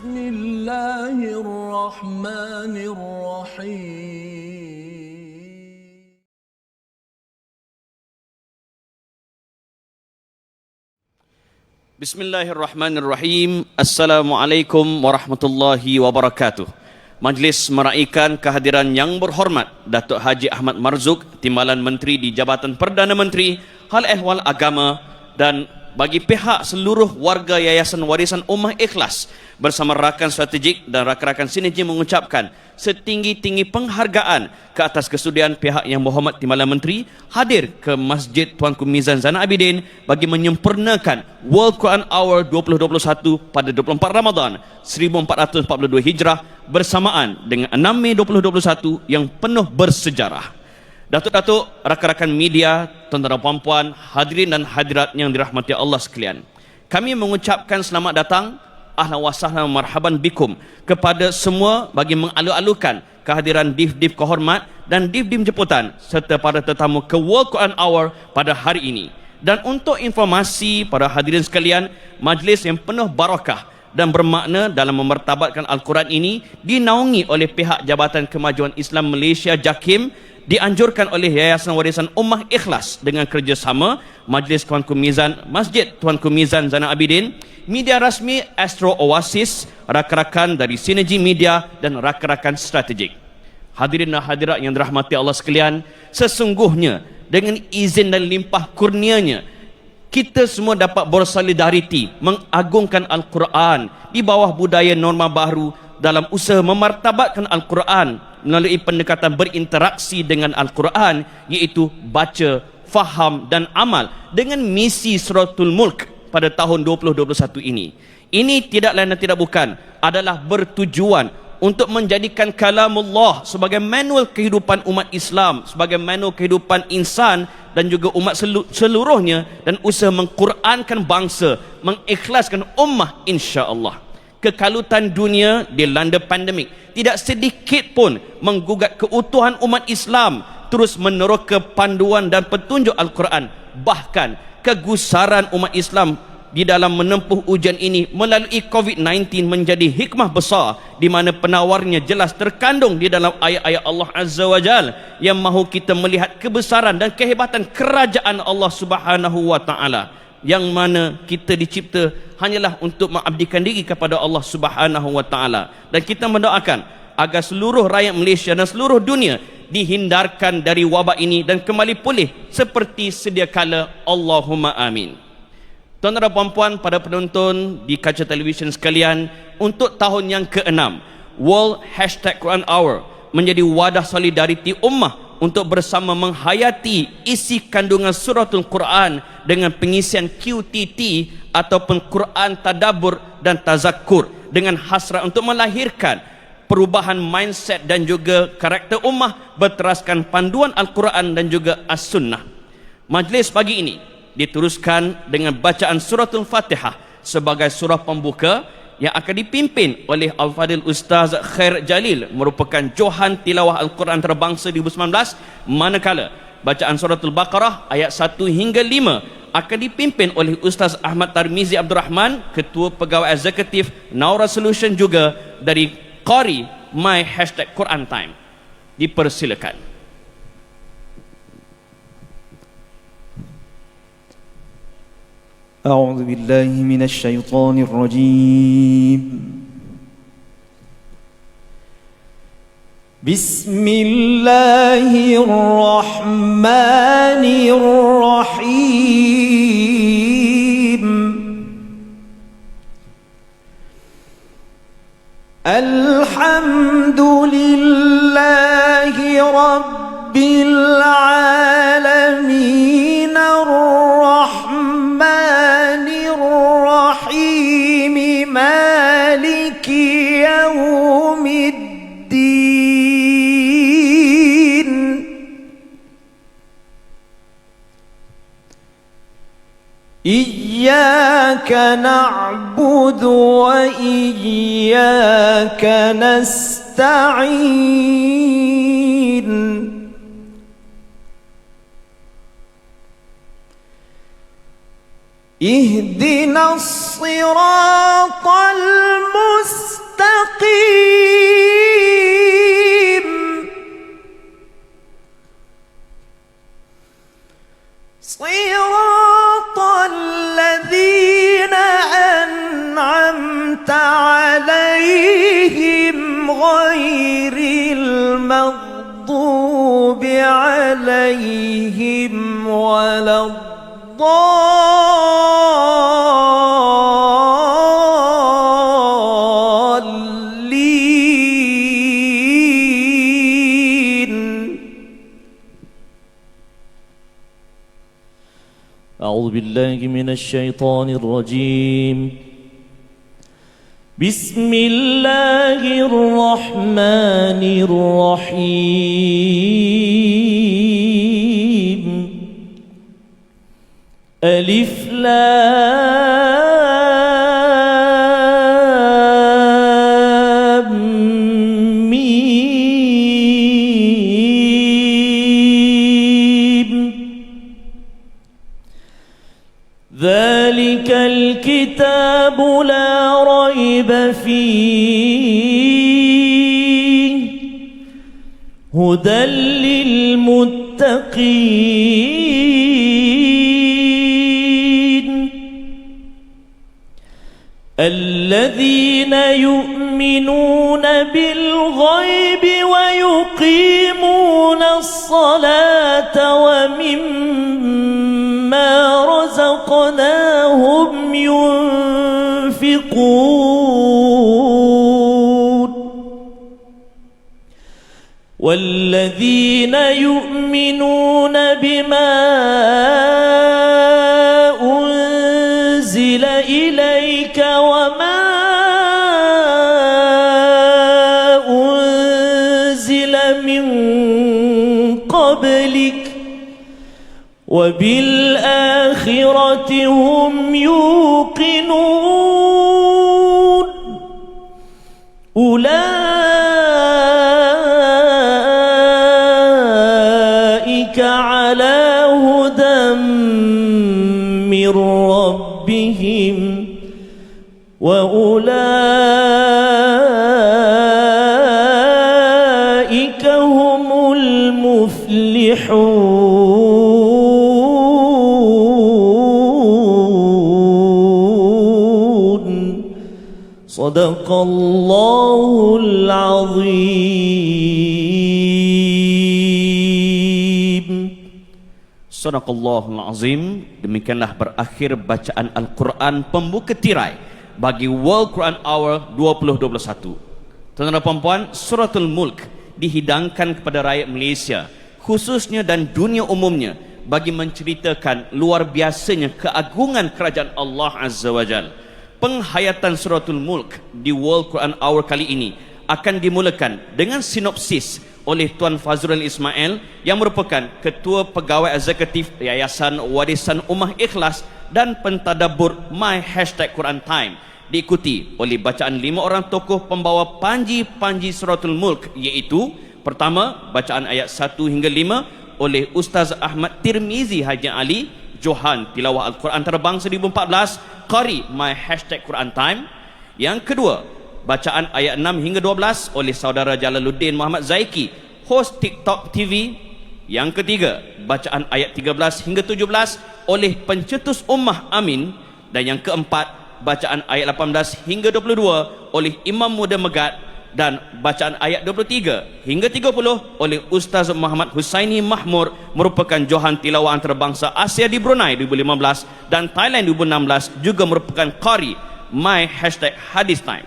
بسم الله الرحمن الرحيم Bismillahirrahmanirrahim. Assalamualaikum warahmatullahi wabarakatuh. Majlis meraikan kehadiran yang berhormat Datuk Haji Ahmad Marzuk, Timbalan Menteri di Jabatan Perdana Menteri, Hal Ehwal Agama, dan bagi pihak seluruh warga Yayasan Warisan Ummah Ikhlas bersama rakan strategik dan rakan-rakan sinergi mengucapkan setinggi-tinggi penghargaan ke atas kesudian pihak Yang Berhormat Timbalan Menteri hadir ke Masjid Tuanku Mizan Zainal Abidin bagi menyempurnakan World Quran Hour 2021 pada 24 Ramadan 1442 Hijrah bersamaan dengan 6 Mei 2021 yang penuh bersejarah. Datuk-datuk, rakan-rakan media, tuan-tuan dan puan-puan, hadirin dan hadirat yang dirahmati Allah sekalian. Kami mengucapkan selamat datang, ahlan wa sahlan marhaban bikum kepada semua bagi mengalu-alukan kehadiran div-div kehormat dan div-div jemputan serta para tetamu ke World Quran Hour pada hari ini. Dan untuk informasi para hadirin sekalian, majlis yang penuh barakah dan bermakna dalam memertabatkan Al-Quran ini dinaungi oleh pihak Jabatan Kemajuan Islam Malaysia JAKIM, dianjurkan oleh Yayasan Warisan Ummah Ikhlas dengan kerjasama Majlis Tuanku Mizan, Masjid Tuanku Mizan Zainal Abidin, media rasmi Astro Oasis, rakan-rakan dari Sinergi Media dan rakan-rakan strategik. Hadirin dan hadirat yang dirahmati Allah sekalian, sesungguhnya dengan izin dan limpah kurnianya kita semua dapat bersolidariti mengagungkan Al-Quran di bawah budaya norma baru dalam usaha memartabatkan Al-Quran melalui pendekatan berinteraksi dengan Al-Quran, iaitu baca, faham dan amal dengan misi Suratul Mulk pada tahun 2021 ini. Ini tidak lain dan tidak bukan adalah bertujuan untuk menjadikan kalamullah sebagai manual kehidupan umat Islam, sebagai manual kehidupan insan dan juga umat seluruhnya, dan usaha mengqurankan bangsa, mengikhlaskan ummah insya-Allah. Kekalutan dunia dilanda pandemik tidak sedikit pun menggugat keutuhan umat Islam, terus meneroka panduan dan petunjuk Al-Quran. Bahkan kegusaran umat Islam di dalam menempuh ujian ini melalui COVID-19 menjadi hikmah besar di mana penawarnya jelas terkandung di dalam ayat-ayat Allah Azza wa Jal yang mahu kita melihat kebesaran dan kehebatan kerajaan Allah Subhanahu wa Ta'ala, yang mana kita dicipta hanyalah untuk mengabdikan diri kepada Allah Subhanahu wa Ta'ala. Dan kita mendoakan agar seluruh rakyat Malaysia dan seluruh dunia dihindarkan dari wabak ini dan kembali pulih seperti sedia kala. Allahumma amin. Tuan-tuan dan puan-puan, pada penonton di kaca televisyen sekalian, untuk tahun yang ke-6 World #Quran Hour menjadi wadah solidariti ummah untuk bersama menghayati isi kandungan suratul Quran dengan pengisian QTT ataupun Quran Tadabbur dan Tazakkur, dengan hasrat untuk melahirkan perubahan mindset dan juga karakter ummah berteraskan panduan Al-Quran dan juga As-Sunnah. Majlis pagi ini diteruskan dengan bacaan suratul Fatihah sebagai surah pembuka yang akan dipimpin oleh Al-Fadil Ustaz Khair Jalil, merupakan Johan Tilawah Al-Quran Terbangsa 2019, manakala bacaan suratul Baqarah ayat 1 hingga 5 akan dipimpin oleh Ustaz Ahmad Tarmizi Abdul Rahman, Ketua Pegawai Eksekutif Naura Solution, juga dari Qari My #Quran Time. Dipersilakan. أعوذ بالله من الشيطان الرجيم. بسم الله الرحمن الرحيم. الحمد لله رب العالمين الرحمن الرحيم مالك يوم الدين إياك نعبد وإياك نستعين اهدنا الصراط المستقيم صراط الذين أنعمت عليهم غير المغضوب عليهم ولا الضالين. أعوذ بالله من الشيطان الرجيم. بسم الله الرحمن الرحيم. ألف لام ميم. ذلك الكتاب لا ريب فيه هدى للمتقين الذين يؤمنون بالغيب ويقيمون الصلاة ومما رزقناهم ينفقون والذين يؤمنون بما أنزل إليك وما أنزل من قبلك وبالآخرة هم يوقنون أولئك على هدى من ربهم وأولئك هم المفلحون. صدق الله العظيم. Sadaqallahul Azim. Demikianlah berakhir bacaan Al-Quran pembuka tirai bagi World Quran Hour 2021. Tuan-tuan dan puan-puan, Suratul Mulk dihidangkan kepada rakyat Malaysia khususnya dan dunia umumnya bagi menceritakan luar biasanya keagungan kerajaan Allah Azza wa Jal. Penghayatan Suratul Mulk di World Quran Hour kali ini akan dimulakan dengan sinopsis oleh Tuan Fazrul Ismail yang merupakan Ketua Pegawai Eksekutif Yayasan Warisan Ummah Ikhlas dan pentadabbur My #Quran Time, diikuti oleh bacaan 5 orang tokoh pembawa panji-panji Suratul Mulk, iaitu pertama bacaan ayat 1 hingga 5 oleh Ustaz Ahmad Tirmizi Haji Ali Johan Tilawah Al-Quran Antarabangsa 2014, Qari My #Quran Time. Yang kedua, bacaan ayat 6 hingga 12 oleh saudara Jalaluddin Muhammad Zaiki, host TikTok TV. Yang ketiga, bacaan ayat 13 hingga 17 oleh pencetus Ummah Amin. Dan yang keempat, bacaan ayat 18 hingga 22 oleh Imam Muda Megat, dan bacaan ayat 23 hingga 30 oleh Ustaz Muhammad Husaini Mahmur, merupakan Johan Tilawah Antarabangsa Asia di Brunei 2015 dan Thailand 2016, juga merupakan Qari My #Hadis Time.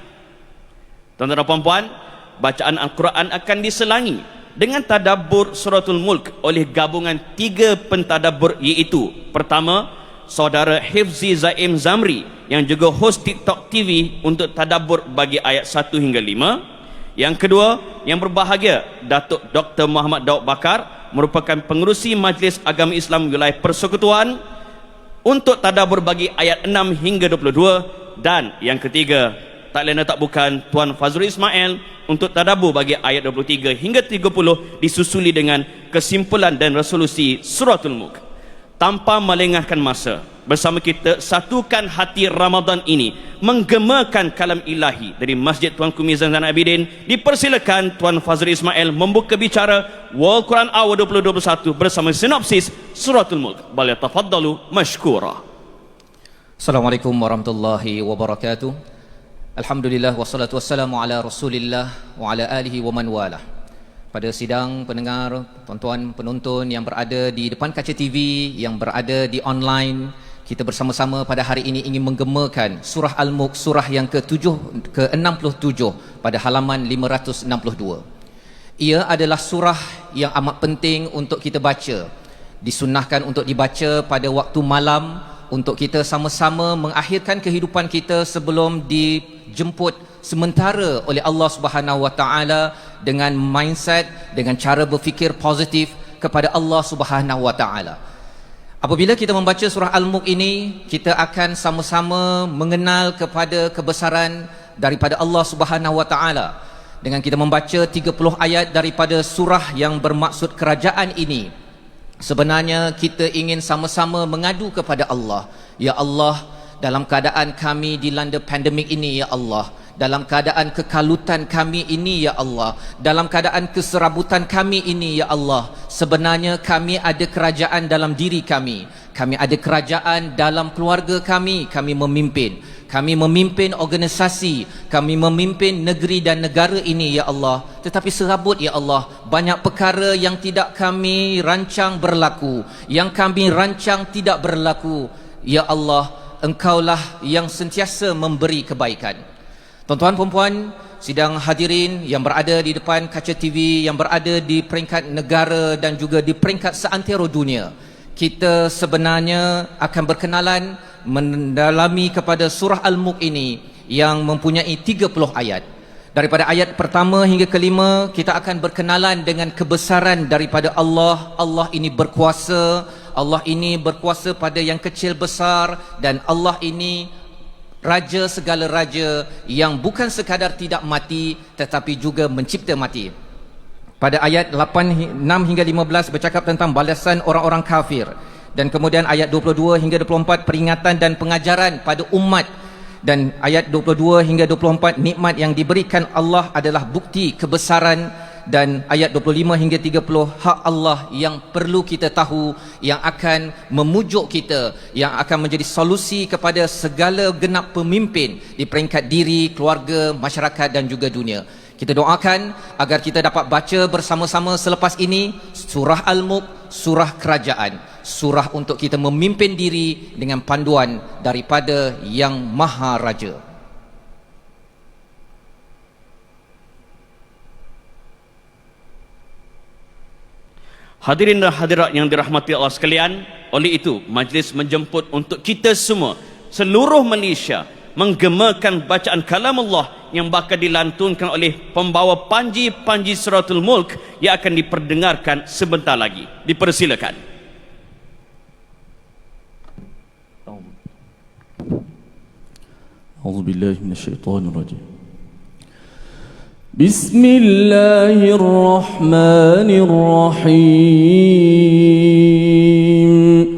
Tuan-tuan dan puan-puan, bacaan Al-Quran akan diselangi dengan tadabbur Suratul Mulk oleh gabungan 3 pentadabbur, iaitu pertama, saudara Hifzi Zaim Zamri yang juga host TikTok TV untuk tadabbur bagi ayat 1 hingga 5. Yang kedua, yang berbahagia Datuk Dr. Muhammad Daud Bakar, merupakan pengerusi Majlis Agama Islam Wilayah Persekutuan, untuk tadabbur bagi ayat 6 hingga 22. Dan yang ketiga, tak lain tak bukan Tuan Fazrul Ismail untuk tadabbur bagi ayat 23 hingga 30, disusuli dengan kesimpulan dan resolusi Suratul Mulk. Tanpa melengahkan masa, bersama kita satukan hati Ramadan ini, menggemakan kalam ilahi dari Masjid Tuanku Mizan Zainal Abidin. Dipersilakan Tuan Fazrul Ismail membuka bicara World Quran Hour 2021 bersama sinopsis Suratul Mulk. Bal yatafaddalu mashkura. Assalamualaikum warahmatullahi wabarakatuh. Alhamdulillah wassalatu wassalamu ala Rasulillah wa ala alihi wa man walah. Pada sidang pendengar, tuan-tuan penonton yang berada di depan kaca TV, yang berada di online, kita bersama-sama pada hari ini ingin menggemakan surah Al-Mulk, surah yang ke-67 pada halaman 562. Ia adalah surah yang amat penting untuk kita baca. Disunnahkan untuk dibaca pada waktu malam, untuk kita sama-sama mengakhirkan kehidupan kita sebelum dijemput sementara oleh Allah Subhanahu Wa Taala dengan mindset, dengan cara berfikir positif kepada Allah Subhanahu Wa Taala. Apabila kita membaca surah Al-Mulk ini, kita akan sama-sama mengenal kepada kebesaran daripada Allah Subhanahu Wa Taala. Dengan kita membaca 30 ayat daripada surah yang bermaksud kerajaan ini, sebenarnya kita ingin sama-sama mengadu kepada Allah. Ya Allah, dalam keadaan kami dilanda pandemik ini, ya Allah, dalam keadaan kekalutan kami ini, ya Allah, dalam keadaan keserabutan kami ini, ya Allah, sebenarnya kami ada kerajaan dalam diri kami. Kami ada kerajaan dalam keluarga kami. Kami memimpin organisasi, kami memimpin negeri dan negara ini, ya Allah. Tetapi serabut, ya Allah, banyak perkara yang tidak kami rancang berlaku, yang kami rancang tidak berlaku. Ya Allah, Engkaulah yang sentiasa memberi kebaikan. Tuan-tuan perempuan, sidang hadirin yang berada di depan kaca TV, yang berada di peringkat negara dan juga di peringkat seantero dunia, kita sebenarnya akan berkenalan mendalami kepada surah Al-Mulk ini yang mempunyai 30 ayat. Daripada ayat pertama hingga kelima, kita akan berkenalan dengan kebesaran daripada Allah. Allah ini berkuasa, Allah ini berkuasa pada yang kecil besar, dan Allah ini Raja segala raja yang bukan sekadar tidak mati tetapi juga mencipta mati. Pada ayat 6 hingga 15 bercakap tentang balasan orang-orang kafir, dan kemudian ayat 22 hingga 24 peringatan dan pengajaran pada umat, dan ayat 22 hingga 24 nikmat yang diberikan Allah adalah bukti kebesaran, dan ayat 25 hingga 30 hak Allah yang perlu kita tahu, yang akan memujuk kita, yang akan menjadi solusi kepada segala genap pemimpin di peringkat diri, keluarga, masyarakat dan juga dunia. Kita doakan agar kita dapat baca bersama-sama selepas ini surah Al-Mulk, surah kerajaan, surah untuk kita memimpin diri dengan panduan daripada Yang Maha Raja. Hadirin dan hadirat yang dirahmati Allah sekalian, oleh itu majlis menjemput untuk kita semua, seluruh Malaysia, menggemakan bacaan kalam Allah yang bakal dilantunkan oleh pembawa panji-panji Suratul Mulk yang akan diperdengarkan sebentar lagi. Dipersilakan. A'udzubillahi minasyaitonirrajim. Bismillahirrahmanirrahim.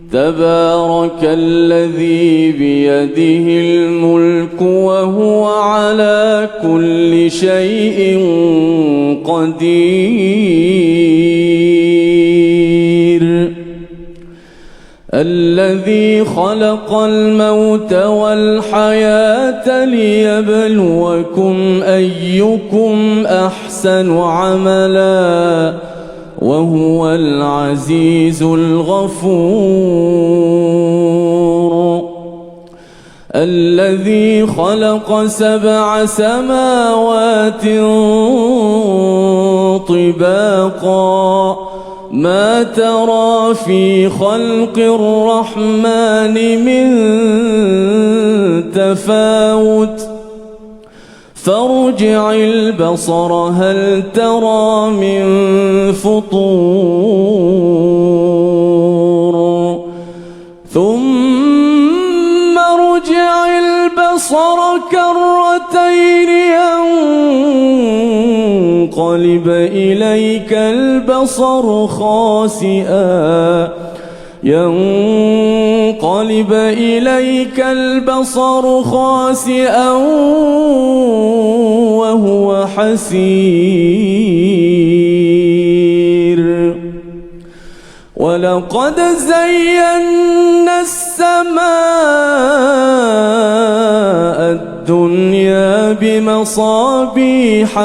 تبارك الذي بيده الملك وهو على كل شيء قدير الذي خلق الموت والحياة ليبلوكم أيكم أحسن عملا وهو العزيز الغفور الذي خلق 7 سماوات طباقا ما ترى في خلق الرحمن من تفاوت فارجع البصر هل ترى من فطور ثم ارجع البصر كرتين ينقلب إليك البصر خاسئا ينقلب إليك البصر خاسئا وهو حسير ولقد زينا السماء الدنيا بمصابيح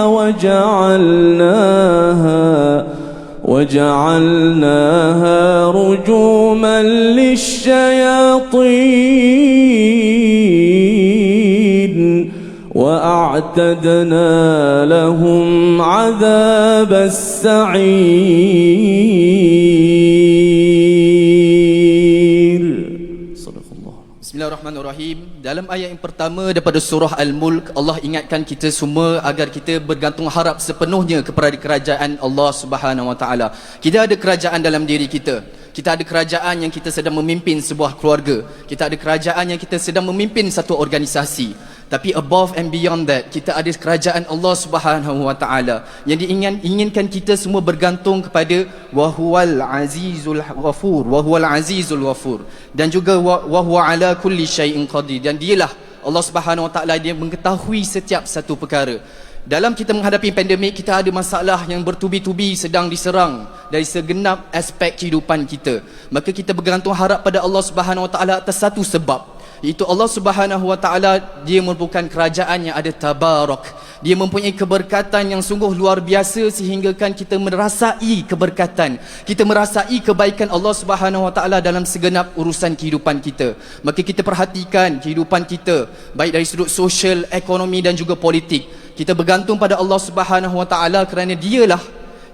وجعلناها رجوما للشياطين وأعتدنا لهم عذاب السعير. صدق الله. Bismillahirrahmanirrahim. Dalam ayat yang pertama daripada surah Al-Mulk, Allah ingatkan kita semua agar kita bergantung harap sepenuhnya kepada kerajaan Allah Subhanahu Wa Taala. Kita ada kerajaan dalam diri kita. Kita ada kerajaan yang kita sedang memimpin sebuah keluarga. Kita ada kerajaan yang kita sedang memimpin satu organisasi. Tapi above and beyond that, kita ada kerajaan Allah Subhanahu Wa Taala yang diinginkan kita semua bergantung kepada Wahuwal Azizul Ghafur, Wahuwal Azizul Ghafur, dan juga Wahuwa ala kulli syai'in qadir. Dan dialah Allah Subhanahu Wa Taala, dia mengetahui setiap satu perkara. Dalam kita menghadapi pandemik, kita ada masalah yang bertubi-tubi sedang diserang dari segenap aspek kehidupan kita. Maka kita bergantung harap pada Allah Subhanahu Wa Taala atas satu sebab, iaitu Allah Subhanahu Wa Taala, dia merupakan kerajaan yang ada tabarak. Dia mempunyai keberkatan yang sungguh luar biasa sehinggakan kita merasai keberkatan, kita merasai kebaikan Allah Subhanahu Wa Taala dalam segenap urusan kehidupan kita. Maka kita perhatikan kehidupan kita baik dari sudut sosial, ekonomi dan juga politik. Kita bergantung pada Allah Subhanahu Wa Taala kerana dialah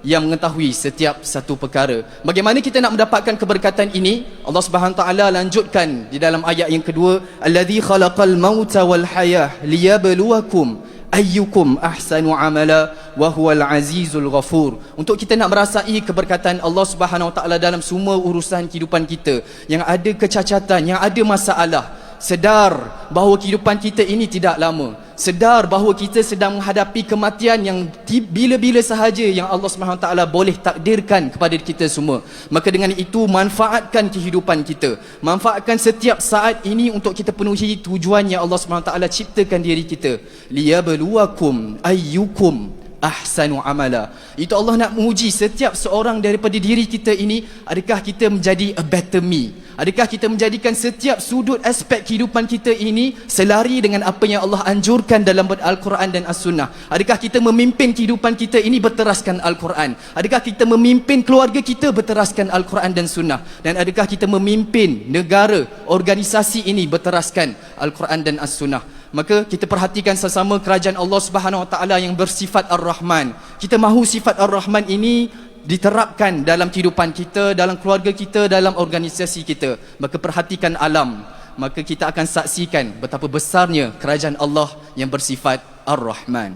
yang mengetahui setiap satu perkara. Bagaimana kita nak mendapatkan keberkatan ini? Allah Subhanahu Wa Taala lanjutkan di dalam ayat yang kedua, allazi khalaqal mauta wal hayah liyabluwakum ayyukum ahsanu amala wa huwal azizul ghafur. Untuk kita nak merasai keberkatan Allah Subhanahu Wa Taala dalam semua urusan kehidupan kita yang ada kecacatan, yang ada masalah, sedar bahawa kehidupan kita ini tidak lama. Sedar bahawa kita sedang menghadapi kematian yang bila-bila sahaja yang Allah SWT boleh takdirkan kepada kita semua. Maka dengan itu, manfaatkan kehidupan kita, manfaatkan setiap saat ini untuk kita penuhi tujuan yang Allah SWT ciptakan diri kita. Liyabluwakum ayyukum ahsanu amala. Itu Allah nak menguji setiap seorang daripada diri kita ini, adakah kita menjadi a better me? Adakah kita menjadikan setiap sudut aspek kehidupan kita ini selari dengan apa yang Allah anjurkan dalam Al-Quran dan As-Sunnah? Adakah kita memimpin kehidupan kita ini berteraskan Al-Quran? Adakah kita memimpin keluarga kita berteraskan Al-Quran dan Sunnah? Dan adakah kita memimpin negara, organisasi ini berteraskan Al-Quran dan As-Sunnah? Maka kita perhatikan sesama kerajaan Allah Subhanahu Wa Taala yang bersifat Ar-Rahman. Kita mahu sifat Ar-Rahman ini diterapkan dalam kehidupan kita, dalam keluarga kita, dalam organisasi kita. Maka perhatikan alam, maka kita akan saksikan betapa besarnya kerajaan Allah yang bersifat Ar-Rahman.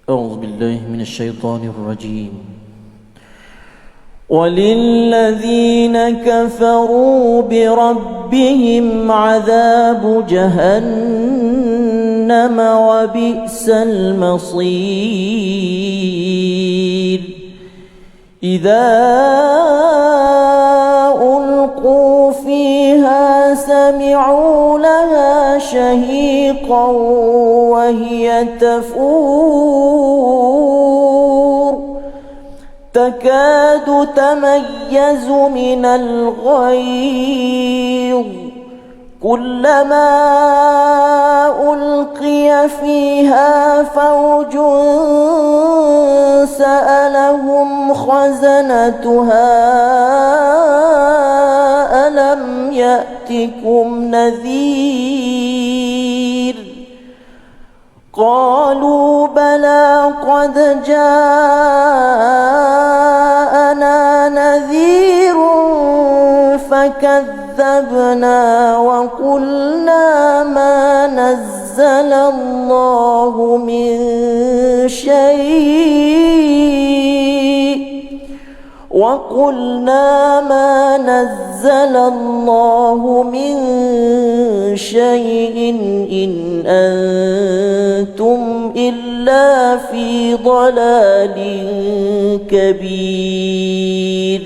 أعوذ بالله من الشيطان الرجيم وللذين كفروا بربهم عذاب جهنم وبئس المصير إذا ألقوا فيها سمعوا لها شهيقا وهي تفور تكاد تميز من الغيظ كلما ألقي فيها فوج سألهم خزنتها ألم يأتكم نذير قالوا بلى قد جاءنا نذير فكذبنا وقلنا ما نزل الله من شيء وقلنا ما نزل نزل الله من شيء إن أنتم إلا في ضلال كبير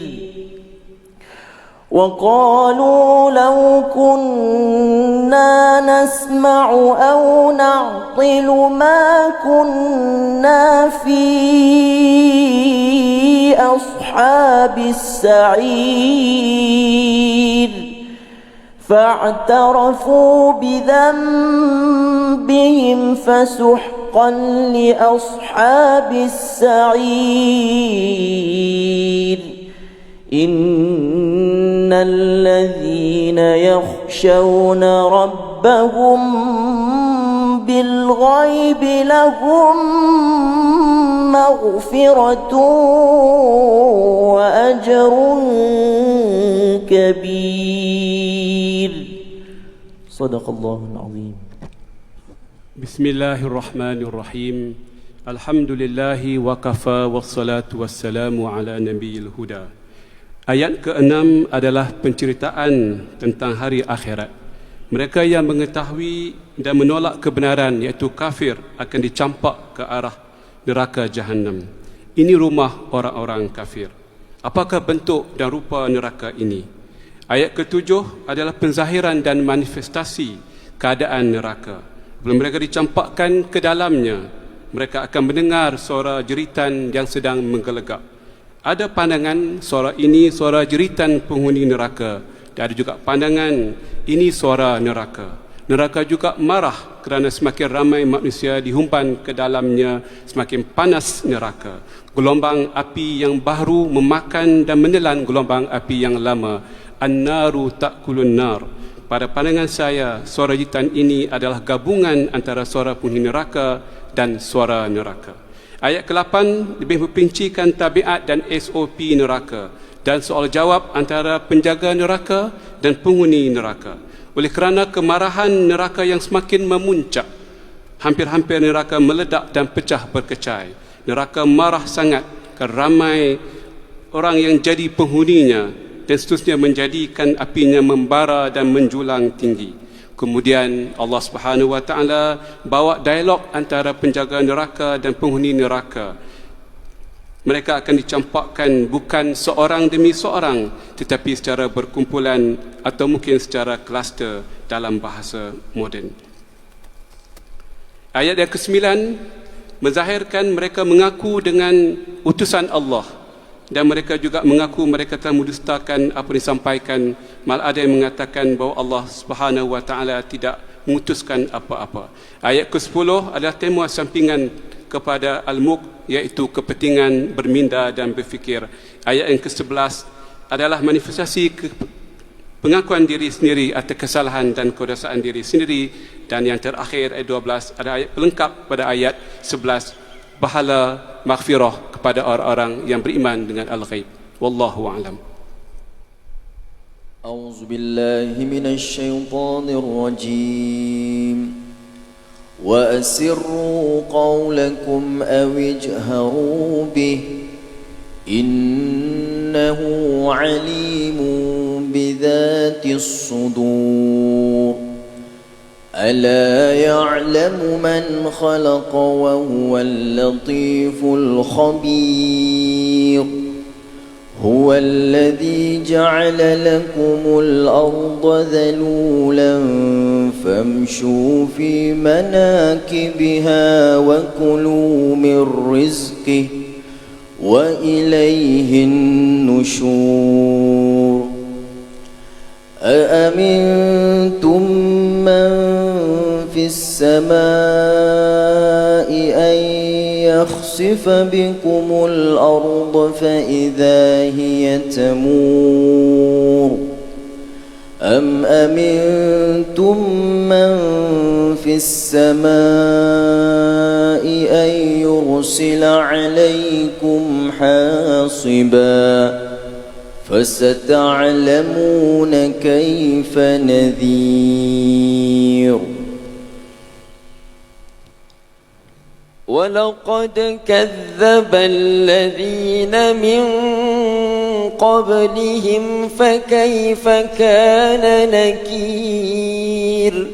وقالوا لو كنا نسمع أو نعقل ما كنا في أصحاب السعير فاعترفوا بذنبهم فسحقا لأصحاب السعير إن الذين يخشون ربهم بالغيب لهم مغفرة وأجر كبير صدق الله العظيم. بسم الله الرحمن الرحيم. الحمد لله وكفى والصلاة والسلام على نبي الهدى. Ayat ke-6 adalah penceritaan tentang hari akhirat. Mereka yang mengetahui dan menolak kebenaran iaitu kafir akan dicampak ke arah neraka Jahannam. Ini rumah orang-orang kafir. Apakah bentuk dan rupa neraka ini? Ayat ke-7 adalah penzahiran dan manifestasi keadaan neraka. Bila mereka dicampakkan ke dalamnya, mereka akan mendengar suara jeritan yang sedang menggelegak. Ada pandangan suara ini suara jeritan penghuni neraka, dan ada juga pandangan ini suara neraka. Neraka juga marah kerana semakin ramai manusia dihumban ke dalamnya, semakin panas neraka. Gelombang api yang baru memakan dan menelan gelombang api yang lama. An-naru ta'kulun nar. Pada pandangan saya, suara jeritan ini adalah gabungan antara suara penghuni neraka dan suara neraka. Ayat ke-8 lebih memperincikan tabiat dan SOP neraka dan soal jawab antara penjaga neraka dan penghuni neraka. Oleh kerana kemarahan neraka yang semakin memuncak, hampir-hampir neraka meledak dan pecah berkecai. Neraka marah sangat kerana ramai orang yang jadi penghuninya dan seterusnya menjadikan apinya membara dan menjulang tinggi. Kemudian Allah Subhanahu wa taala bawa dialog antara penjaga neraka dan penghuni neraka. Mereka akan dicampakkan bukan seorang demi seorang, tetapi secara berkumpulan atau mungkin secara kluster dalam bahasa moden. Ayat yang ke-9 menzahirkan mereka mengaku dengan utusan Allah, dan mereka juga mengaku mereka telah mendustakan apa yang disampaikan. Malah ada yang mengatakan bahawa Allah Subhanahu wa taala tidak mengutuskan apa-apa. Ayat ke-10 adalah tema sampingan kepada Al-Mulk, iaitu kepentingan berminda dan berfikir. Ayat yang ke-11 adalah manifestasi pengakuan diri sendiri atas kesalahan dan kedosaan diri sendiri. Dan yang terakhir ayat 12 ada ayat pelengkap pada ayat 11, pahala maghfirah kepada orang-orang yang beriman dengan al-ghaib. Wallahu a'lam. A'udzu billahi minasy syaithanir rajim. Wa asirru qawlakum aw ijharu bih innahu 'alimun bidzatis sudur. ألا يعلم من خلق وهو اللطيف الخبير هو الذي جعل لكم الأرض ذلولا فامشوا في مناكبها وكلوا من رزقه وإليه النشور أأمنتم من في السماء أن يخسف بكم الأرض فإذا هي تمور أم أمنتم من في السماء أن يرسل عليكم حاصبا فستعلمون كيف نذير ولقد كذب الذين من قبلهم فكيف كان نكير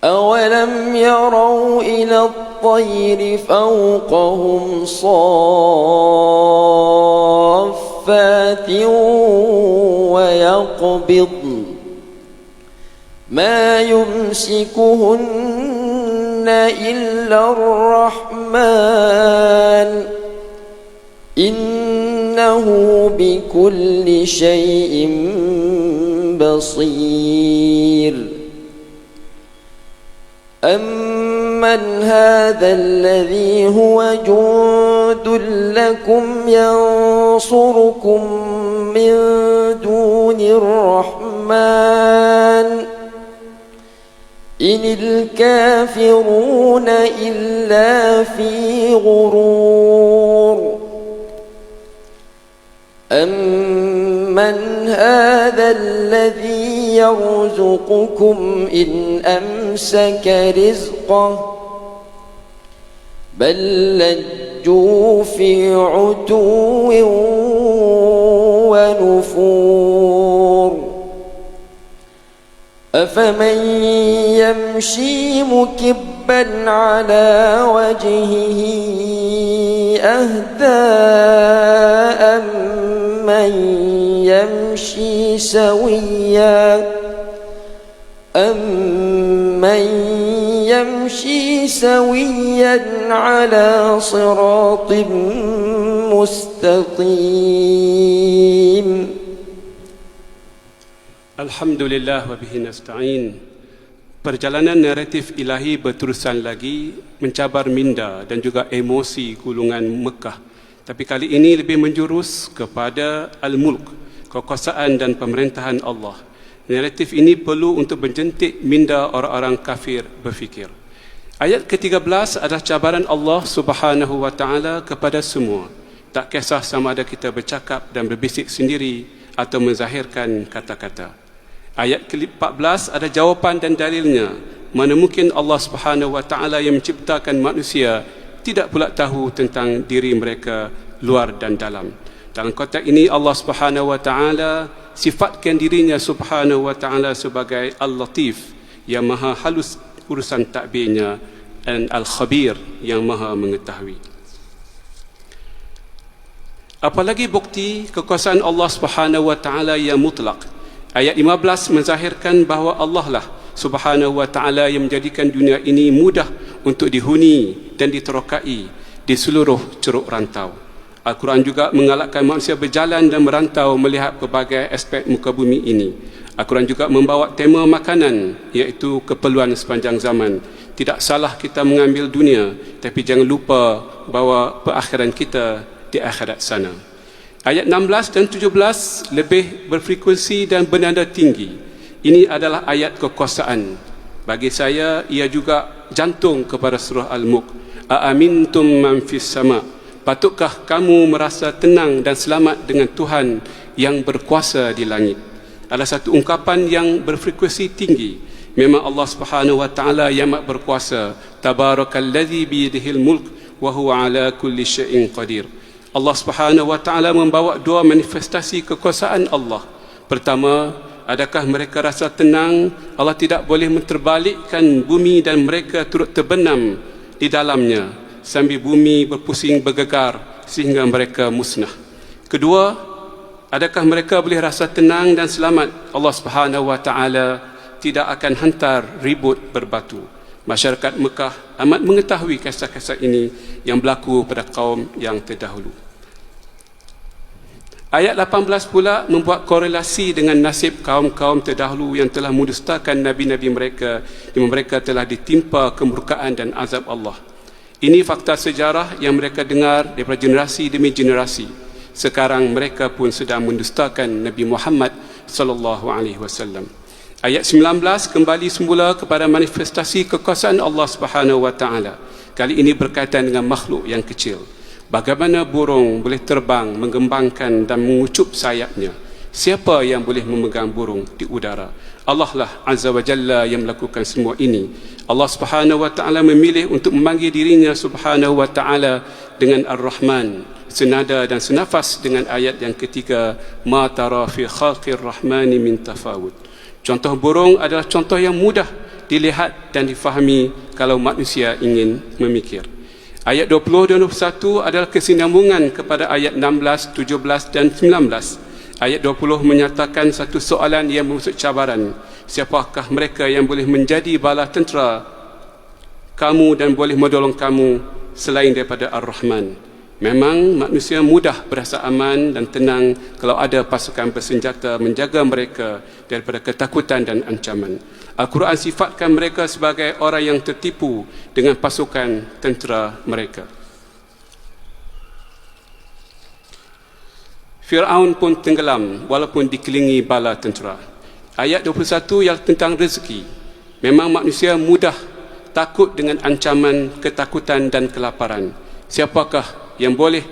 أولم يروا إلى الطير فوقهم صافات ويقبضن ما يمسكهن إلا الرحمن إنه بكل شيء بصير أمن هذا الذي هو جند لكم ينصركم من دون الرحمن إن الكافرون إلا في غرور أمن هذا الذي يرزقكم إن أمسك رزقه بل لجوا في عتو ونفور أفمن يمشي مكبا على وجهه أهدى أمن يمشي سويا على صراط مستقيم Alhamdulillah wa bihi nasta'in. Perjalanan naratif ilahi berterusan lagi mencabar minda dan juga emosi gulungan Mekah. Tapi kali ini lebih menjurus kepada Al-Mulk, kekuasaan dan pemerintahan Allah. Naratif ini perlu untuk menjentik minda orang-orang kafir berfikir. Ayat ke-13 adalah cabaran Allah Subhanahu wa taala kepada semua. Tak kisah sama ada kita bercakap dan berbisik sendiri atau menzahirkan kata-kata. Ayat ke-14 ada jawapan dan dalilnya. Mana mungkin Allah Subhanahu wa taala yang menciptakan manusia tidak pula tahu tentang diri mereka luar dan dalam. Dalam konteks ini Allah Subhanahu wa taala sifatkan dirinya Subhanahu wa taala sebagai Al-Latif yang maha halus urusan takbirnya dan Al-Khabir yang maha mengetahui. Apalagi bukti kekuasaan Allah Subhanahu wa taala yang mutlak. Ayat 15 menzahirkan bahawa Allah lah Subhanahu wa taala yang menjadikan dunia ini mudah untuk dihuni dan diterokai di seluruh ceruk rantau. Al-Quran juga menggalakkan manusia berjalan dan merantau melihat pelbagai aspek muka bumi ini. Al-Quran juga membawa tema makanan, iaitu keperluan sepanjang zaman. Tidak salah kita mengambil dunia, tapi jangan lupa bahawa perakhiran kita di akhirat sana. Ayat 16 dan 17 lebih berfrekuensi dan bernada tinggi. Ini adalah ayat kekuasaan. Bagi saya, ia juga jantung kepada surah Al-Mulk. Aamintum man fis sama'. Patutkah kamu merasa tenang dan selamat dengan Tuhan yang berkuasa di langit? Adalah satu ungkapan yang berfrekuensi tinggi. Memang Allah Subhanahu wa taala yang amat berkuasa. Tabarakalladzi biyadihil mulk wa huwa ala kulli syai'in qadir. Allah Subhanahu wa taala membawa dua manifestasi kekuasaan Allah. Pertama, adakah mereka rasa tenang? Allah tidak boleh menterbalikkan bumi dan mereka turut terbenam di dalamnya sambil bumi berpusing bergegar sehingga mereka musnah. Kedua, adakah mereka boleh rasa tenang dan selamat? Allah Subhanahu wa taala tidak akan hantar ribut berbatu. Masyarakat Mekah amat mengetahui kisah-kisah ini yang berlaku pada kaum yang terdahulu. Ayat 18 pula membuat korelasi dengan nasib kaum-kaum terdahulu yang telah mendustakan nabi-nabi mereka, yang mereka telah ditimpa kemurkaan dan azab Allah. Ini fakta sejarah yang mereka dengar daripada generasi demi generasi. Sekarang mereka pun sedang mendustakan Nabi Muhammad sallallahu alaihi wasallam. Ayat 19 kembali semula kepada manifestasi kekuasaan Allah Subhanahu wa taala. Kali ini berkaitan dengan makhluk yang kecil. Bagaimana burung boleh terbang, mengembangkan dan mengucup sayapnya Siapa yang boleh memegang burung di udara? Allah lah Azza wa Jalla yang melakukan semua ini. Allah Subhanahu wa taala memilih untuk memanggil dirinya Subhanahu wa taala dengan Ar-Rahman, senada dan senafas dengan ayat yang ketiga, ma tara fi khalqir rahmani min tafawut. Contoh burung adalah contoh yang mudah dilihat dan difahami kalau manusia ingin memikir. Ayat 20 dan 21 adalah kesinambungan kepada ayat 16, 17 dan 19. Ayat 20 menyatakan satu soalan yang bermaksud cabaran. Siapakah mereka yang boleh menjadi bala tentera kamu dan boleh menolong kamu selain daripada Ar-Rahman? Memang manusia mudah berasa aman dan tenang kalau ada pasukan bersenjata menjaga mereka daripada ketakutan dan ancaman. Al-Quran sifatkan mereka sebagai orang yang tertipu dengan pasukan tentera mereka. Fir'aun pun tenggelam walaupun dikelilingi bala tentera. Ayat 21 yang tentang rezeki. Memang manusia mudah takut dengan ancaman, ketakutan dan kelaparan. Siapakah yang boleh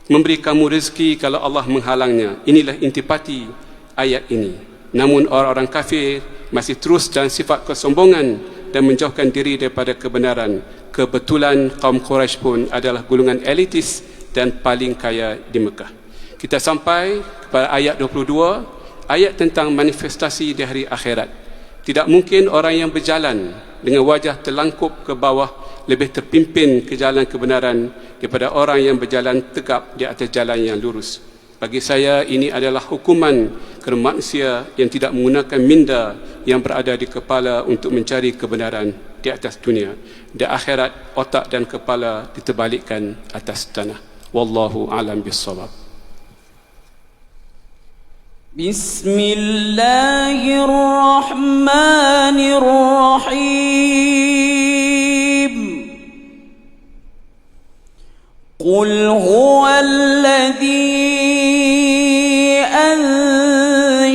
memberi kamu rezeki kalau Allah menghalangnya? Inilah intipati ayat ini. Namun orang-orang kafir masih terus dalam sifat kesombongan dan menjauhkan diri daripada kebenaran. Kebetulan kaum Quraisy pun adalah golongan elitis dan paling kaya di Mekah. Kita sampai kepada ayat 22, ayat tentang manifestasi di hari akhirat. Tidak mungkin orang yang berjalan dengan wajah terlangkup ke bawah lebih terpimpin ke jalan kebenaran daripada orang yang berjalan tegap di atas jalan yang lurus. Bagi saya ini adalah hukuman kerana manusia yang tidak menggunakan minda yang berada di kepala untuk mencari kebenaran di atas dunia. Di akhirat otak dan kepala diterbalikkan atas tanah. Wallahu a'lam bissawab. بسم الله الرحمن الرحيم قل هو الذي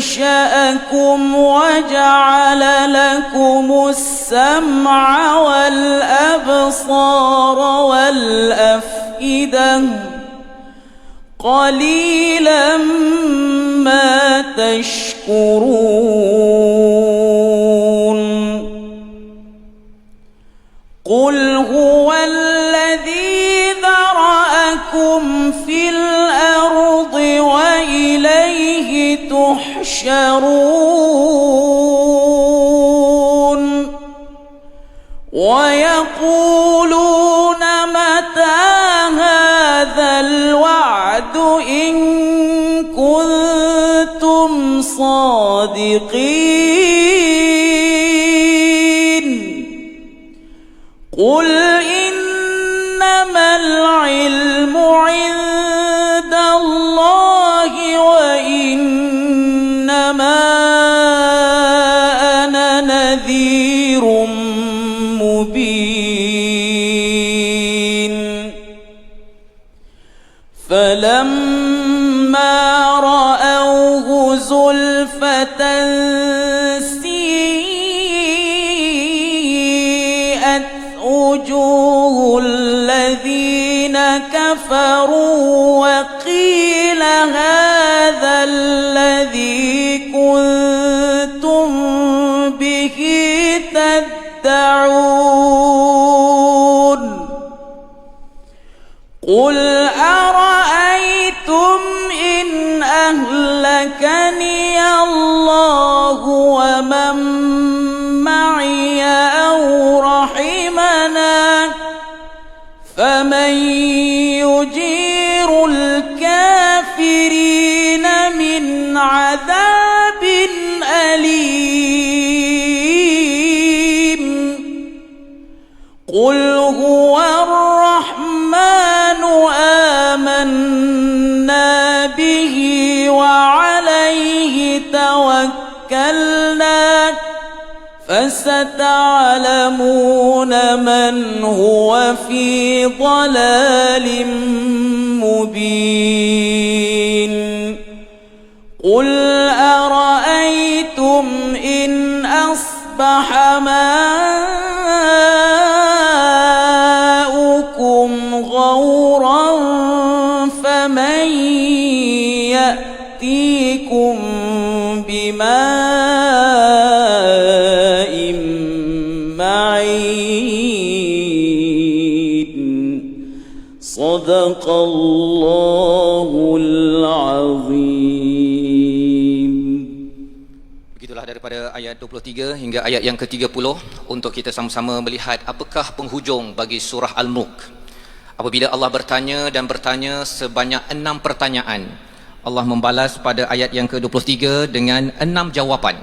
أنشأكم وجعل لكم السمع والأبصار والأفئدة قليلا ما تشكرون قل هو الذي ذرأكم في الأرض وإليه تحشرون ويقولون متى هذا الوعد إن كنتم صادقين قل إنما العلم عند الله وإنما أنا نذير مبين فلما رأوه زلفة سيئت وجوه الذين كفروا وقيل هذا الذي كنتم به تدعون قل أرأيتم إن أهلكني الله ومن معي أو رحمنا فمن يجير الكافرين من عذاب أليم قل هو الرحمن آمنا به وعليه توكلنا فستعلمون من هو في ضلال مبين قل أرأيتم إن أصبح ماؤكم غورا فمن يأتيكم صدق الله العظيم. Begitulah daripada ayat 23 hingga ayat yang ke-30 untuk kita sama-sama melihat apakah penghujung bagi surah Al-Mulk. Apabila Allah bertanya dan bertanya sebanyak 6 pertanyaan, Allah membalas pada ayat yang ke-23 dengan 6 jawapan.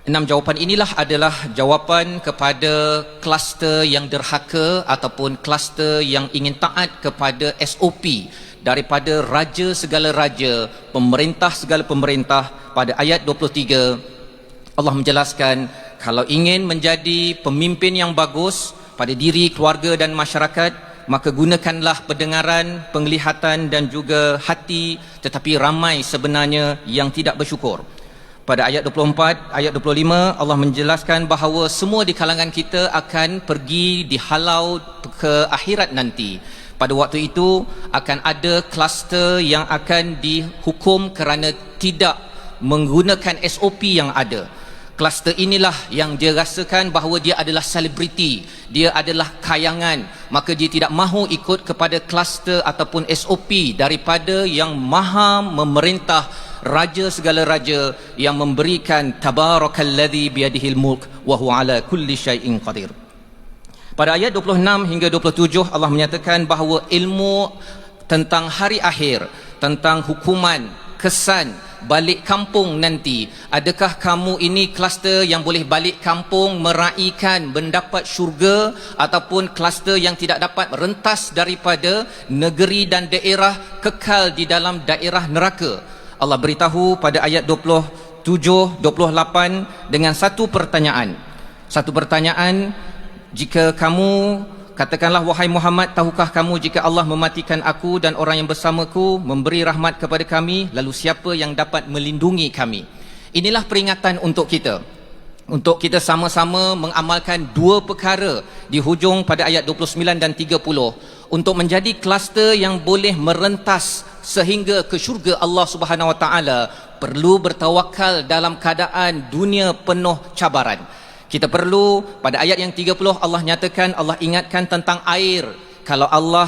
6 jawapan inilah adalah jawapan kepada kluster yang derhaka ataupun kluster yang ingin taat kepada SOP daripada raja segala raja, pemerintah segala pemerintah. Pada ayat 23 Allah menjelaskan kalau ingin menjadi pemimpin yang bagus pada diri, keluarga dan masyarakat, maka gunakanlah pendengaran, penglihatan dan juga hati, tetapi ramai sebenarnya yang tidak bersyukur. Pada ayat 24, ayat 25 Allah menjelaskan bahawa semua di kalangan kita akan pergi dihalau ke akhirat nanti. Pada waktu itu akan ada kluster yang akan dihukum kerana tidak menggunakan SOP yang ada. Kluster inilah yang dia rasakan bahawa dia adalah selebriti, dia adalah kayangan, maka dia tidak mahu ikut kepada kluster ataupun SOP daripada yang maha memerintah, raja segala raja yang memberikan tabarakalladzi biyadihil mulk wa huwa ala kulli syai'in qadir. Pada ayat 26 hingga 27 Allah menyatakan bahawa ilmu tentang hari akhir, tentang hukuman, kesan balik kampung nanti, adakah kamu ini kluster yang boleh balik kampung meraihkan mendapat syurga ataupun kluster yang tidak dapat rentas daripada negeri dan daerah, kekal di dalam daerah neraka? Allah beritahu pada ayat 27, 28 dengan satu pertanyaan. Satu pertanyaan, jika kamu katakanlah wahai Muhammad, tahukah kamu jika Allah mematikan aku dan orang yang bersamaku, memberi rahmat kepada kami, lalu siapa yang dapat melindungi kami? Inilah peringatan untuk kita, untuk kita sama-sama mengamalkan 2 perkara di hujung pada ayat 29 dan 30 untuk menjadi kluster yang boleh merentas sehingga ke syurga Allah Subhanahu Wa Taala. Perlu bertawakal dalam keadaan dunia penuh cabaran. Kita perlu, pada ayat yang 30 Allah nyatakan, Allah ingatkan tentang air. Kalau Allah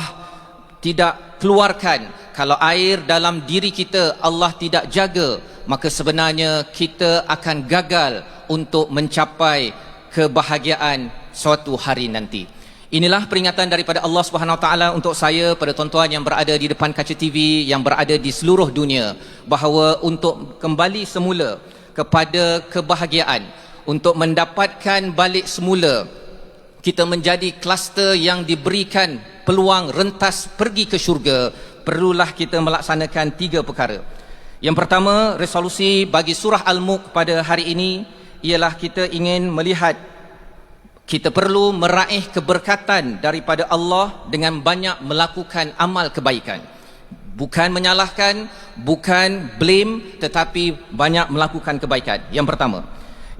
tidak keluarkan, kalau air dalam diri kita Allah tidak jaga, maka sebenarnya kita akan gagal untuk mencapai kebahagiaan suatu hari nanti. Inilah peringatan daripada Allah Subhanahu Wa Taala untuk saya, pada tuan-tuan yang berada di depan kaca TV, yang berada di seluruh dunia, bahawa untuk kembali semula kepada kebahagiaan, untuk mendapatkan balik semula kita menjadi kluster yang diberikan peluang rentas pergi ke syurga, perlulah kita melaksanakan 3 perkara. Yang pertama, resolusi bagi surah Al-Mulk pada hari ini ialah kita ingin melihat kita perlu meraih keberkatan daripada Allah dengan banyak melakukan amal kebaikan. Bukan menyalahkan, bukan blame, tetapi banyak melakukan kebaikan. Yang pertama.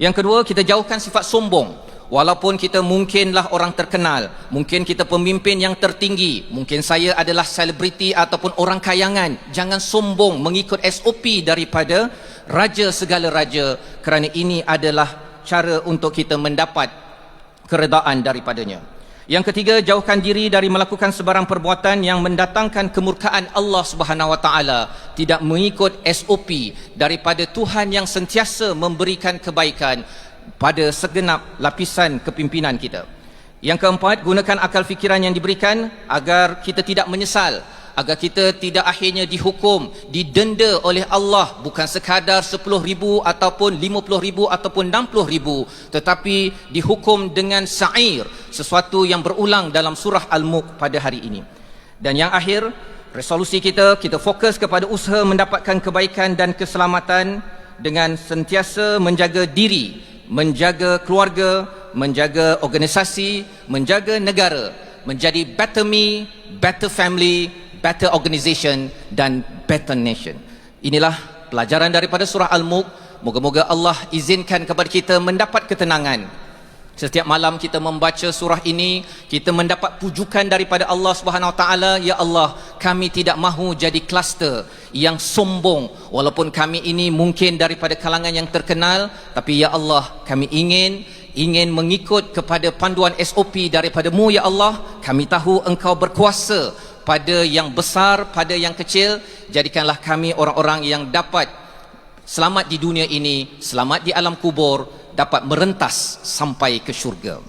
Yang kedua, kita jauhkan sifat sombong. Walaupun kita mungkinlah orang terkenal, mungkin kita pemimpin yang tertinggi, mungkin saya adalah selebriti ataupun orang kayangan, jangan sombong mengikut SOP daripada raja segala raja, kerana ini adalah cara untuk kita mendapat keredaan daripadanya. Yang ketiga, jauhkan diri dari melakukan sebarang perbuatan yang mendatangkan kemurkaan Allah Subhanahu Wa Taala, tidak mengikut SOP daripada Tuhan yang sentiasa memberikan kebaikan pada segenap lapisan kepimpinan kita. Yang keempat, gunakan akal fikiran yang diberikan agar kita tidak menyesal, agar kita tidak akhirnya dihukum, didenda oleh Allah, bukan sekadar 10,000 ataupun 50,000 ataupun 60,000, tetapi dihukum dengan sa'ir, sesuatu yang berulang dalam surah Al-Mulk pada hari ini. Dan yang akhir, resolusi kita fokus kepada usaha mendapatkan kebaikan dan keselamatan dengan sentiasa menjaga diri, menjaga keluarga, menjaga organisasi, menjaga negara, menjadi better me, better family, better organisation dan better nation. Inilah pelajaran daripada surah Al-Mulk. Moga-moga Allah izinkan kepada kita mendapat ketenangan. Setiap malam kita membaca surah ini, kita mendapat pujukan daripada Allah Subhanahu Wa Taala. Ya Allah, kami tidak mahu jadi kluster yang sombong, walaupun kami ini mungkin daripada kalangan yang terkenal, tapi ya Allah, kami ingin mengikut kepada panduan SOP daripada-Mu ya Allah. Kami tahu Engkau berkuasa pada yang besar, pada yang kecil. Jadikanlah kami orang-orang yang dapat selamat di dunia ini, selamat di alam kubur, dapat merentas sampai ke syurga.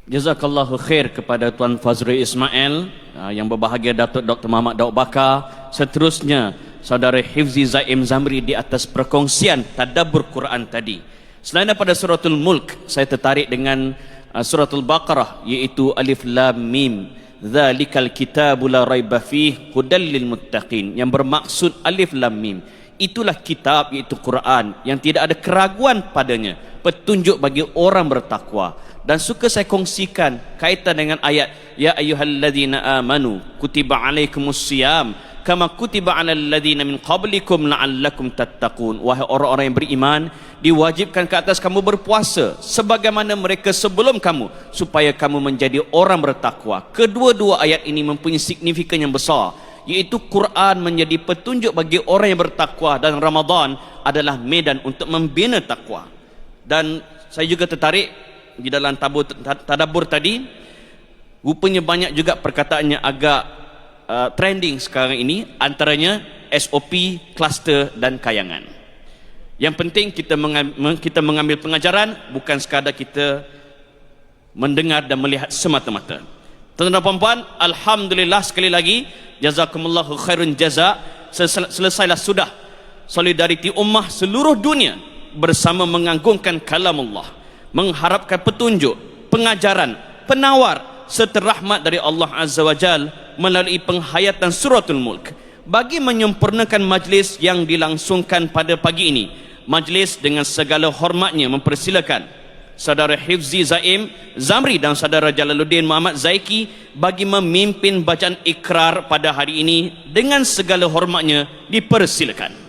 Jazakallahu khair kepada Tuan Fazrul Ismail, yang berbahagia Datuk Dr. Muhammad Daud Bakar. Seterusnya Saudara Hifzi Zaim Zamri di atas perkongsian tadabbur Quran tadi. Selain daripada suratul Mulk, saya tertarik dengan suratul Baqarah, iaitu Alif Lam Mim, Dzalikal kitabu la raiba fih hudal lil muttaqin, yang bermaksud Alif Lam Mim. Itulah kitab, iaitu Quran, yang tidak ada keraguan padanya, petunjuk bagi orang bertakwa. Dan suka saya kongsikan kaitan dengan ayat ya ayyuhalladzina amanu kutiba alaikumusiyam kama kutiba alal ladzina min qablikum la'allakum tattaqun. Wahai orang-orang yang beriman, diwajibkan ke atas kamu berpuasa sebagaimana mereka sebelum kamu, supaya kamu menjadi orang bertakwa. Kedua-dua ayat ini mempunyai signifikan yang besar, iaitu Quran menjadi petunjuk bagi orang yang bertakwa dan Ramadan adalah medan untuk membina takwa. Dan saya juga tertarik di dalam tadabbur tadi, rupanya banyak juga perkataannya agak trending sekarang ini, antaranya SOP, kluster dan kayangan. Yang penting kita mengambil pengajaran, bukan sekadar kita mendengar dan melihat semata-mata. Tuan-tuan dan puan-puan, alhamdulillah sekali lagi, jazakumullahu khairun jaza. Selesailah sudah solidariti ummah seluruh dunia bersama mengagungkan kalamullah, mengharapkan petunjuk, pengajaran, penawar serta rahmat dari Allah Azza wa Jal melalui penghayatan suratul Mulk. Bagi menyempurnakan majlis yang dilangsungkan pada pagi ini, majlis dengan segala hormatnya mempersilakan Saudara Hifzi Zaim Zamri dan Saudara Jalaluddin Muhammad Zaiki bagi memimpin bacaan ikrar pada hari ini. Dengan segala hormatnya dipersilakan.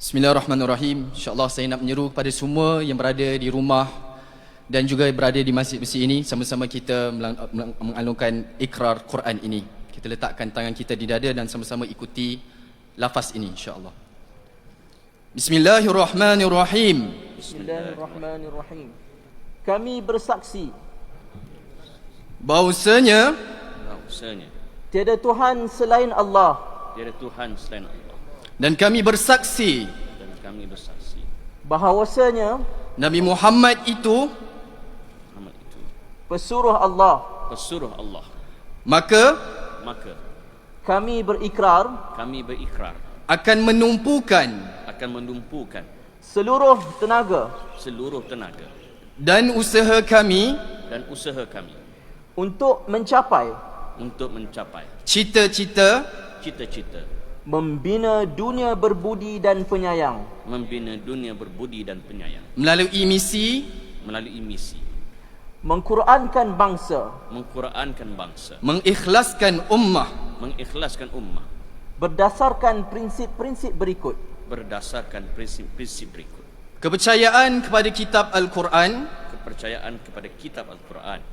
Bismillahirrahmanirrahim. InsyaAllah saya nak menyeru kepada semua yang berada di rumah dan juga berada di masjid-masjid ini, sama-sama kita mengalungkan ikrar Quran ini. Kita letakkan tangan kita di dada dan sama-sama ikuti lafaz ini insyaAllah. Bismillahirrahmanirrahim. Bismillahirrahmanirrahim. Kami bersaksi bahawasanya tiada Tuhan selain Allah, tiada Tuhan selain Allah, dan kami bersaksi bahawasanya Nabi Muhammad itu pesuruh Allah. Maka kami berikrar akan menumpukan seluruh tenaga dan usaha kami untuk mencapai cita-cita membina dunia berbudi dan penyayang melalui misi mengqurankan bangsa, mengikhlaskan ummah berdasarkan prinsip-prinsip berikut: kepercayaan kepada kitab Al-Quran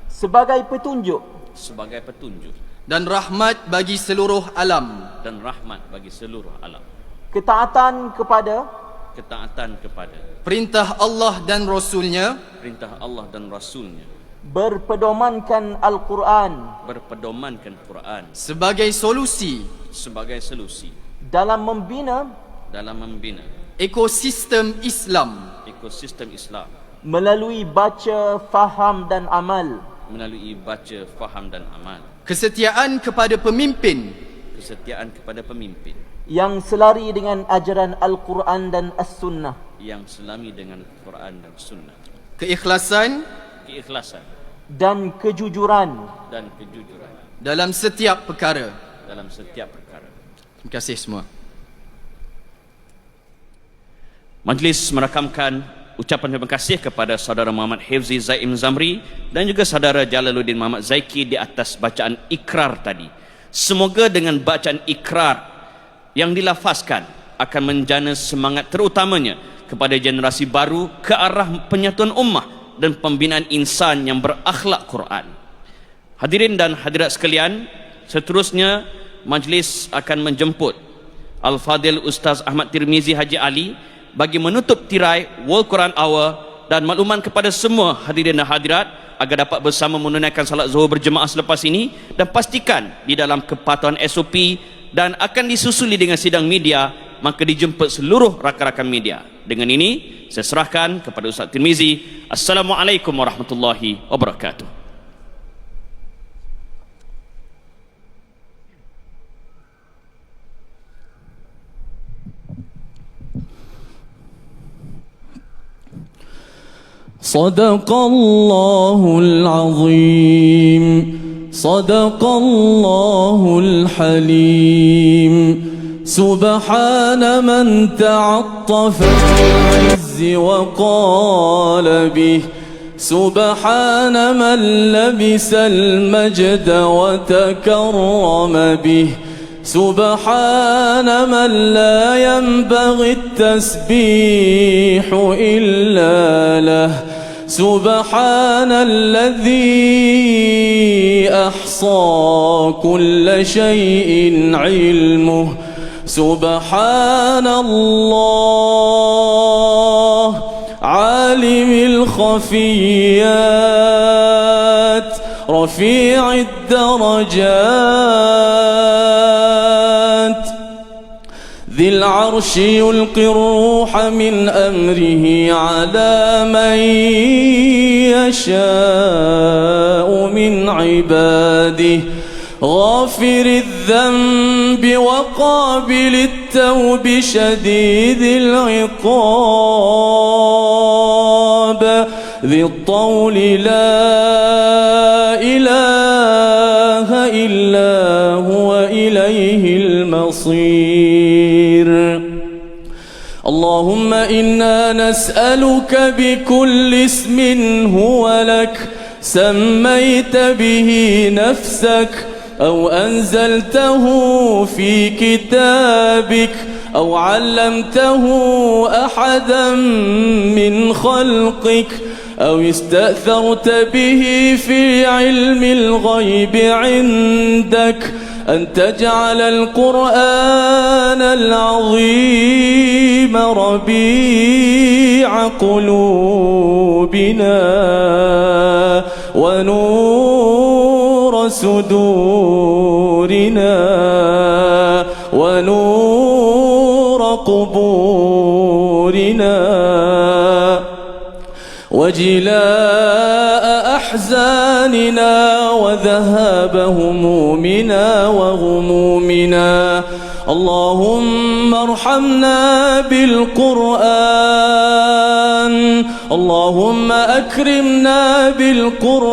sebagai petunjuk dan rahmat bagi seluruh alam, ketaatan kepada perintah Allah dan Rasulnya, berpedomankan Al-Quran sebagai solusi dalam membina ekosistem Islam melalui baca, faham dan amal, kesetiaan kepada pemimpin yang selari dengan ajaran Al-Quran dan As-Sunnah, keikhlasan dan kejujuran dalam setiap perkara. Terima kasih semua. Majlis merakamkan ucapan terima kasih kepada Saudara Muhammad Hifzi Zaim Zamri dan juga Saudara Jalaluddin Muhammad Zaiki di atas bacaan ikrar tadi. Semoga dengan bacaan ikrar yang dilafazkan akan menjana semangat terutamanya kepada generasi baru ke arah penyatuan ummah dan pembinaan insan yang berakhlak Quran. Hadirin dan hadirat sekalian, seterusnya majlis akan menjemput Al-Fadil Ustaz Ahmad Tirmizi Haji Ali bagi menutup tirai World Quran Hour dan makluman kepada semua hadirin dan hadirat agar dapat bersama menunaikan salat zuhur berjemaah selepas ini, dan pastikan di dalam kepatuhan SOP dan akan disusuli dengan sidang media, maka dijemput seluruh rakan-rakan media. Dengan ini saya serahkan kepada Ustaz Tirmizi. Assalamualaikum warahmatullahi wabarakatuh. صدق الله العظيم صدق الله الحليم سبحان من تعطف بالعز وقال به سبحان من لبس المجد وتكرم به سبحان من لا ينبغي التسبيح إلا له سبحان الذي أحصى كل شيء علمه سبحان الله عالم الخفيات رفيع الدرجات ذي العرش يلقي الروح من أمره على من يشاء من عباده غافر الذنب وقابل التوب شديد العقاب ذي الطول لا إله إلا هو إليه المصير اللهم إنا نسألك بكل اسم هو لك سميت به نفسك أو أنزلته في كتابك أو علمته أحدا من خلقك أو استأثرت به في علم الغيب عندك أن تجعل القرآن العظيم ربيع قلوبنا ونور صدورنا ونور قبورنا وجلاء أحزاننا وذهاب همومنا وغمومنا اللهم ارحمنا بالقرآن اللهم أكرمنا بالقرآن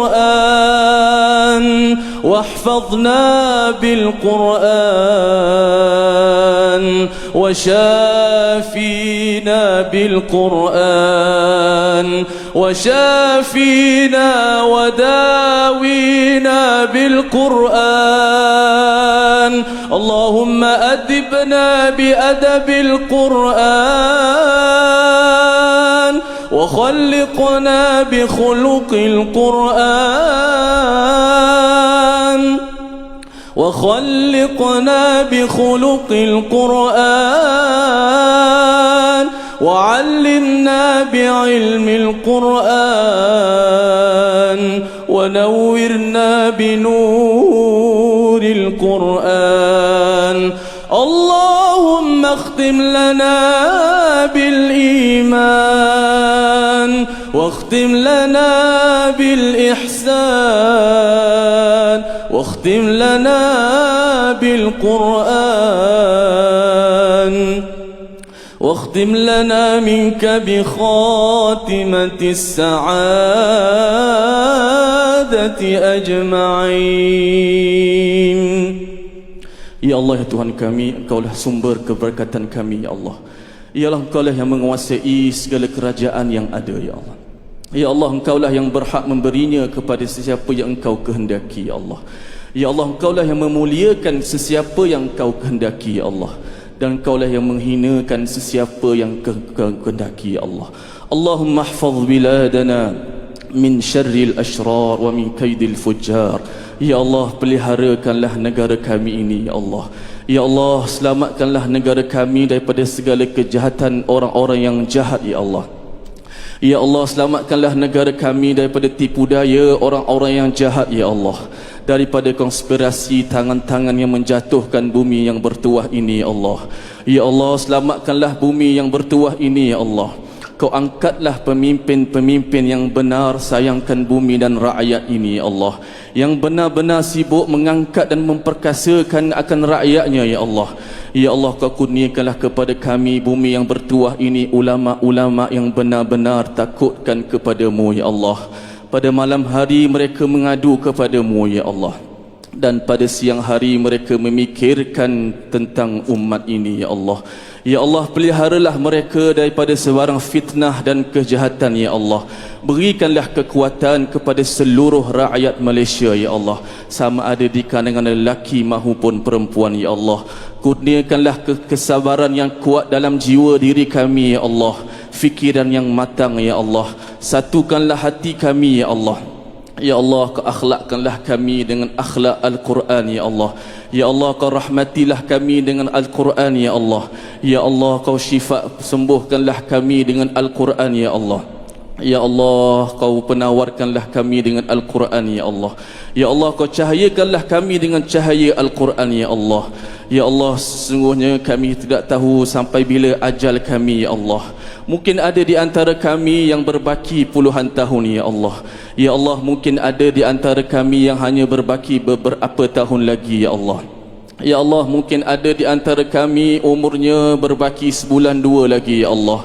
واحفظنا بالقرآن وشافينا بالقرآن وشافينا وداوينا بالقرآن اللهم أدبنا بأدب القرآن وخلقنا بخلق القرآن وخلقنا بخلق القرآن وعلمنا بعلم القرآن ونورنا بنور القرآن اللهم اختم لنا بالإيمان واختم لنا بالإحسان واختم لنا بالقرآن واختم لنا منك بخاتمة السعادة أجمعين. Ya Allah, ya Tuhan kami, Engkaulah sumber keberkatan kami, ya Allah. Ya Allah, Engkaulah yang menguasai segala kerajaan yang ada, ya Allah. Ya Allah, Engkaulah yang berhak memberinya kepada sesiapa yang Engkau kehendaki, ya Allah. Ya Allah, Engkaulah yang memuliakan sesiapa yang Engkau kehendaki, ya Allah. Dan Engkaulah yang menghinakan sesiapa yang kehendaki, ya Allah. Allahumma hafaz biladana min syarril ashrar wa min kaidil fujjar. Ya Allah, peliharakanlah negara kami ini, ya Allah. Ya Allah, selamatkanlah negara kami daripada segala kejahatan orang-orang yang jahat, Ya Allah. Ya Allah, selamatkanlah negara kami daripada tipu daya orang-orang yang jahat, Ya Allah, daripada konspirasi tangan-tangan yang menjatuhkan bumi yang bertuah ini, Ya Allah. Ya Allah, selamatkanlah bumi yang bertuah ini, Ya Allah. Kau angkatlah pemimpin-pemimpin yang benar sayangkan bumi dan rakyat ini, Ya Allah, yang benar-benar sibuk mengangkat dan memperkasakan akan rakyatnya, Ya Allah. Ya Allah, Kau kurniakanlah kepada kami bumi yang bertuah ini ulama-ulama yang benar-benar takutkan kepadamu, Ya Allah. Pada malam hari mereka mengadu kepadamu, Ya Allah, dan pada siang hari mereka memikirkan tentang umat ini, Ya Allah. Ya Allah, peliharalah mereka daripada sebarang fitnah dan kejahatan, Ya Allah. Berikanlah kekuatan kepada seluruh rakyat Malaysia, Ya Allah, sama ada di kalangan lelaki maupun perempuan, Ya Allah. Kurniakanlah kesabaran yang kuat dalam jiwa diri kami, Ya Allah. Fikiran yang matang, Ya Allah. Satukanlah hati kami, Ya Allah. Ya Allah, Kau akhlakkanlah kami dengan akhlak Al-Quran, Ya Allah. Ya Allah, Kau rahmatilah kami dengan Al-Quran, Ya Allah. Ya Allah, Kau sembuhkanlah kami dengan Al-Quran, Ya Allah. Ya Allah, Kau penawarkanlah kami dengan Al-Quran, Ya Allah. Ya Allah, Kau cahayakanlah kami dengan cahaya Al-Quran, Ya Allah. Ya Allah, sesungguhnya kami tidak tahu sampai bila ajal kami, Ya Allah. Mungkin ada di antara kami yang berbaki puluhan tahun, Ya Allah. Ya Allah, mungkin ada di antara kami yang hanya berbaki beberapa tahun lagi, Ya Allah. Ya Allah, mungkin ada di antara kami umurnya berbaki sebulan dua lagi, Ya Allah.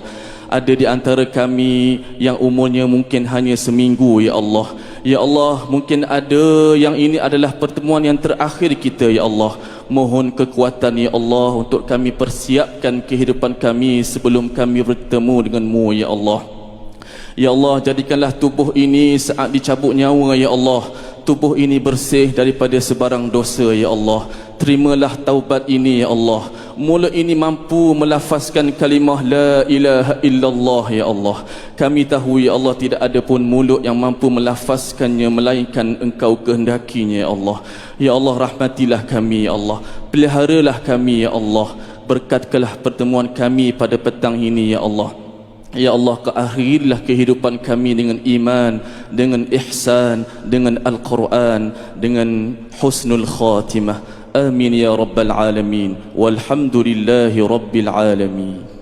Ada di antara kami yang umurnya mungkin hanya seminggu, Ya Allah. Ya Allah, mungkin ada yang ini adalah pertemuan yang terakhir kita, Ya Allah. Mohon kekuatan, Ya Allah, untuk kami persiapkan kehidupan kami sebelum kami bertemu dengan-Mu, Ya Allah. Ya Allah, jadikanlah tubuh ini saat dicabut nyawa, Ya Allah, tubuh ini bersih daripada sebarang dosa, Ya Allah. Terimalah taubat ini, Ya Allah. Mulut ini mampu melafazkan kalimah La ilaha illallah, Ya Allah. Kami tahu, Ya Allah, tidak ada pun mulut yang mampu melafazkannya melainkan Engkau kehendakinya, Ya Allah. Ya Allah, rahmatilah kami, Ya Allah. Peliharalah kami, Ya Allah. Berkatkanlah pertemuan kami pada petang ini, Ya Allah. Ya Allah, Kau akhirilah kehidupan kami dengan iman, dengan ihsan, dengan Al-Quran, dengan husnul khatimah. Amin ya rabbal alamin. Walhamdulillahi rabbil alamin.